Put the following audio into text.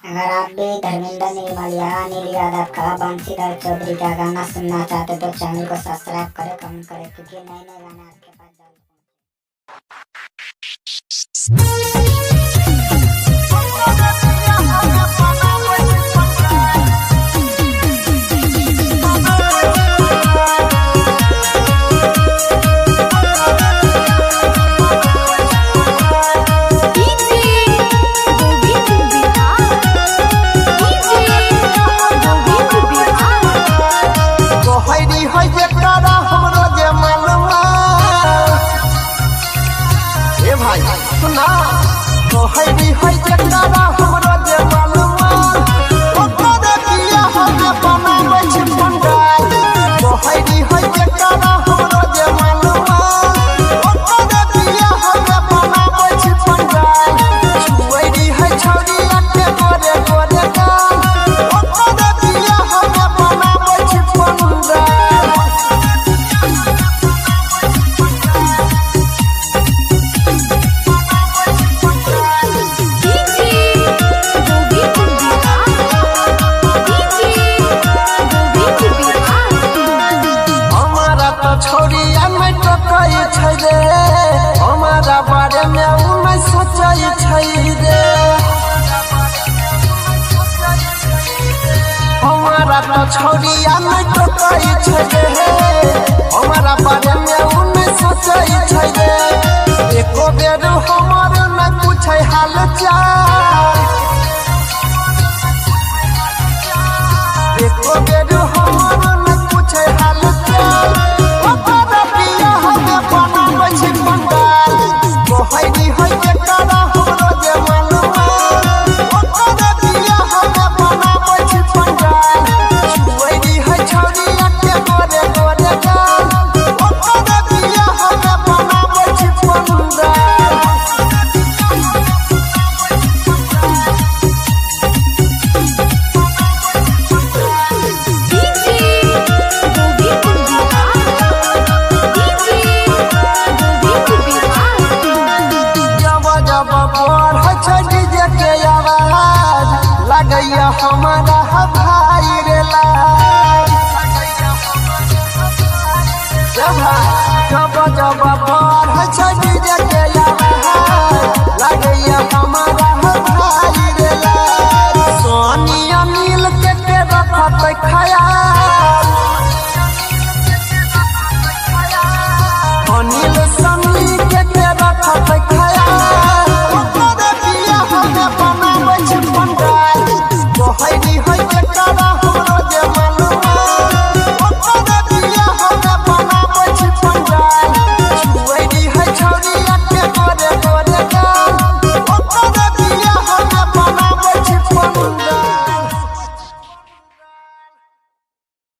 अगर आप भी धर्मेंद्र निर्मल या अनिल यादव का बंशीधर चौधरी का गाना सुनना चाहते तो चैनल को सब्सक्राइब करें, कमेंट करें, क्योंकि नए नए गाने आपके पास सुना तो है भी है जकरा हमरो जे मालूमा ओकरे किया हमे बनाबै छी पंडाल तो है भी है जकरा हमरो जे मालूमा ओकरे किया हमे बनाबै छी पंडाल छुएरी है छौरिया के गोरे गोरे गाल ओकरे किया हमे बनाबै छी पंडाल। छोड़िया में टकई छै रे हमारा बारे में उ नहीं सोचई छै रे हमारा तो छोड़िया में टकई छै रे हमारा बारे में उ नहीं सोचई छै रे एको बेर हमर न पूछै हाल चाल एको बेर हमर न पूछै हाल चाल हमारा भाई रे लाज जब जब बढ़ छै डीजे